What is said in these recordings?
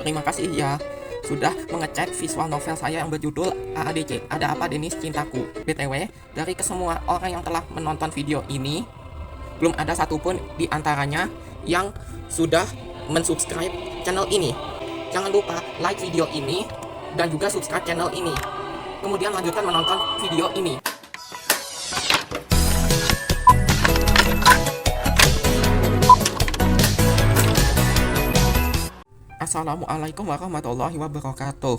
Terima kasih ya sudah mengecek visual novel saya yang berjudul AADC, Ada Apa Denis Cintaku. BTW, dari kesemua orang yang telah menonton video ini, belum ada satupun di antaranya yang sudah mensubscribe channel ini. Jangan lupa like video ini dan juga subscribe channel ini. Kemudian lanjutkan menonton video ini. Assalamualaikum warahmatullahi wabarakatuh.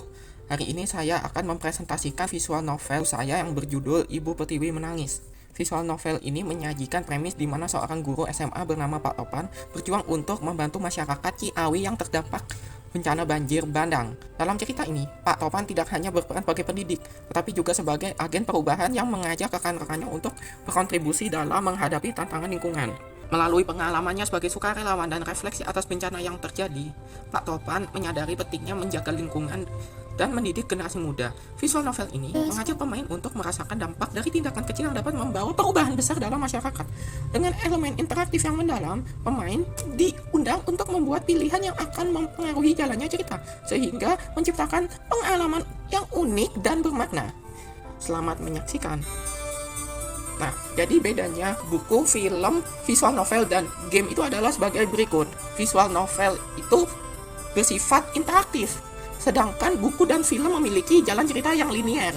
Hari ini saya akan mempresentasikan visual novel saya yang berjudul Ibu Pertiwi Menangis. Visual novel ini menyajikan premis di mana seorang guru SMA bernama Pak Topan berjuang untuk membantu masyarakat Ciawi yang terdampak bencana banjir bandang. Dalam cerita ini, Pak Topan tidak hanya berperan sebagai pendidik, tetapi juga sebagai agen perubahan yang mengajak rekan-rekannya untuk berkontribusi dalam menghadapi tantangan lingkungan. Melalui pengalamannya sebagai sukarelawan dan refleksi atas bencana yang terjadi, Pak Topan menyadari pentingnya menjaga lingkungan dan mendidik generasi muda. Visual novel ini mengajak pemain untuk merasakan dampak dari tindakan kecil yang dapat membawa perubahan besar dalam masyarakat. Dengan elemen interaktif yang mendalam, pemain diundang untuk membuat pilihan yang akan mempengaruhi jalannya cerita, sehingga menciptakan pengalaman yang unik dan bermakna. Selamat menyaksikan. Nah, jadi bedanya buku, film, visual novel, dan game itu adalah sebagai berikut. Visual novel itu bersifat interaktif, sedangkan buku dan film memiliki jalan cerita yang linier.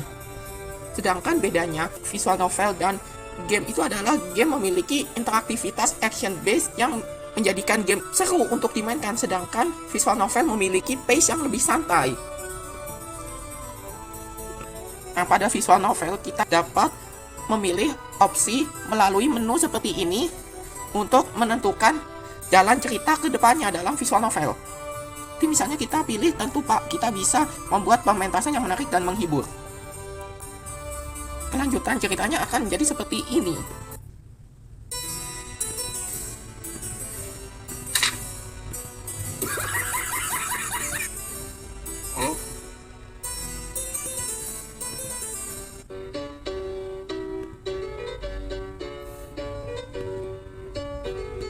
Sedangkan bedanya visual novel dan game itu adalah game memiliki interaktivitas action based yang menjadikan game seru untuk dimainkan, sedangkan visual novel memiliki pace yang lebih santai. Nah, pada visual novel kita dapat memilih opsi melalui menu seperti ini untuk menentukan jalan cerita ke depannya dalam visual novel. Jadi misalnya kita pilih tentu kita bisa membuat pementasan yang menarik dan menghibur. Kelanjutan ceritanya akan menjadi seperti ini.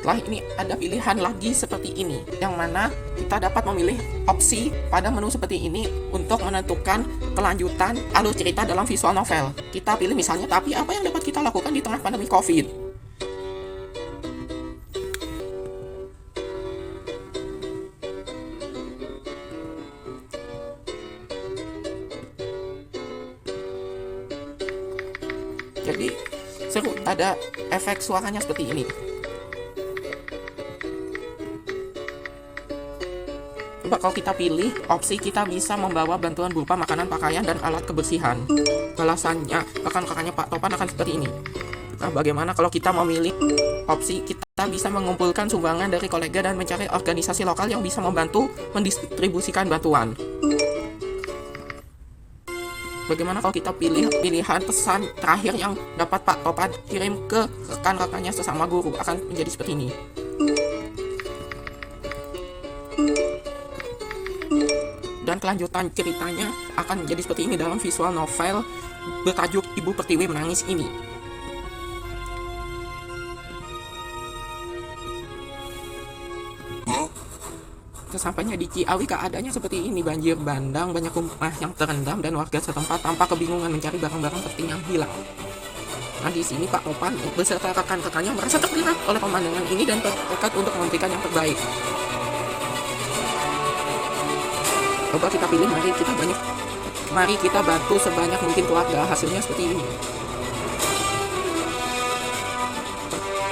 Setelah ini ada pilihan lagi seperti ini, yang mana kita dapat memilih opsi pada menu seperti ini untuk menentukan kelanjutan alur cerita dalam visual novel. Kita pilih misalnya, tapi apa yang dapat kita lakukan di tengah pandemi COVID? Jadi seru, ada efek suaranya seperti ini. Kalau kita pilih opsi kita bisa membawa bantuan berupa makanan, pakaian, dan alat kebersihan. Balasannya rekan-rekannya Pak Topan akan seperti ini. Nah, bagaimana kalau kita memilih opsi kita bisa mengumpulkan sumbangan dari kolega dan mencari organisasi lokal yang bisa membantu mendistribusikan bantuan? Bagaimana kalau kita pilih pilihan pesan terakhir yang dapat Pak Topan kirim ke rekan-rekannya sesama guru? Akan menjadi seperti ini. Dan kelanjutan ceritanya akan menjadi seperti ini dalam visual novel bertajuk Ibu Pertiwi Menangis ini. Sesampainya di Ciawi keadaannya seperti ini, banjir bandang, banyak rumah yang terendam dan warga setempat tampak kebingungan mencari barang-barang penting yang hilang. Nah, di sini Pak Topan beserta rekan-rekannya merasa tergerak oleh pemandangan ini dan bertekad untuk memberikan yang terbaik. Coba kita pilih, mari kita bantu sebanyak mungkin keluarga. Hasilnya seperti ini.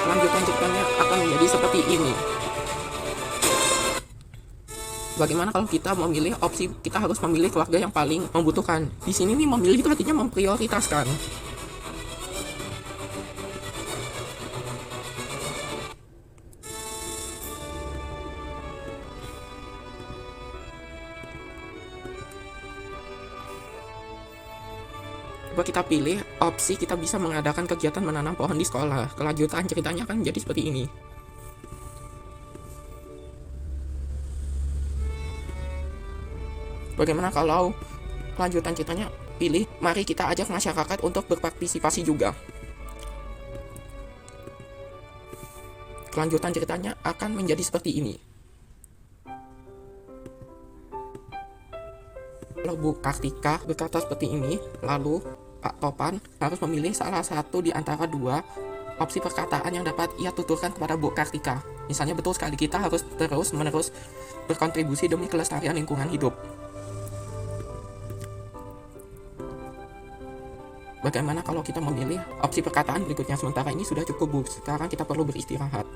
Kelanjutan ceritanya akan menjadi seperti ini. Bagaimana kalau kita memilih opsi kita harus memilih keluarga yang paling membutuhkan? Di sini nih, memilih itu artinya memprioritaskan. Coba kita pilih opsi kita bisa mengadakan kegiatan menanam pohon di sekolah. Kelanjutan ceritanya akan menjadi seperti ini. Bagaimana kalau kelanjutan ceritanya pilih mari kita ajak masyarakat untuk berpartisipasi juga? Kelanjutan ceritanya akan menjadi seperti ini. Kalau Bu Kartika berkata seperti ini, lalu Pak Topan harus memilih salah satu di antara dua opsi perkataan yang dapat ia tuturkan kepada Bu Kartika. Misalnya, betul sekali, kita harus terus-menerus berkontribusi demi kelestarian lingkungan hidup. Bagaimana kalau kita memilih opsi perkataan berikutnya? Sementara ini sudah cukup, Bu. Sekarang kita perlu beristirahat.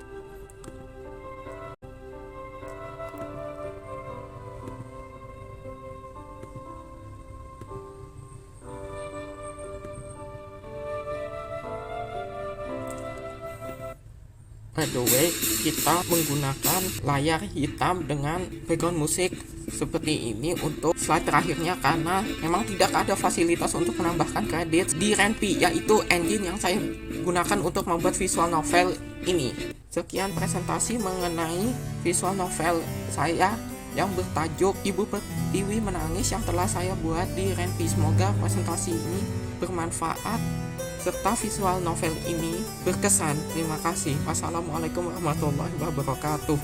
By the way, kita menggunakan layar hitam dengan background musik seperti ini untuk slide terakhirnya karena memang tidak ada fasilitas untuk menambahkan kredit di Ren'Py, yaitu engine yang saya gunakan untuk membuat visual novel ini. Sekian presentasi mengenai visual novel saya yang bertajuk Ibu Pertiwi Menangis yang telah saya buat di Ren'Py. Semoga presentasi ini bermanfaat serta visual novel ini berkesan. Terima kasih. Wassalamualaikum warahmatullahi wabarakatuh.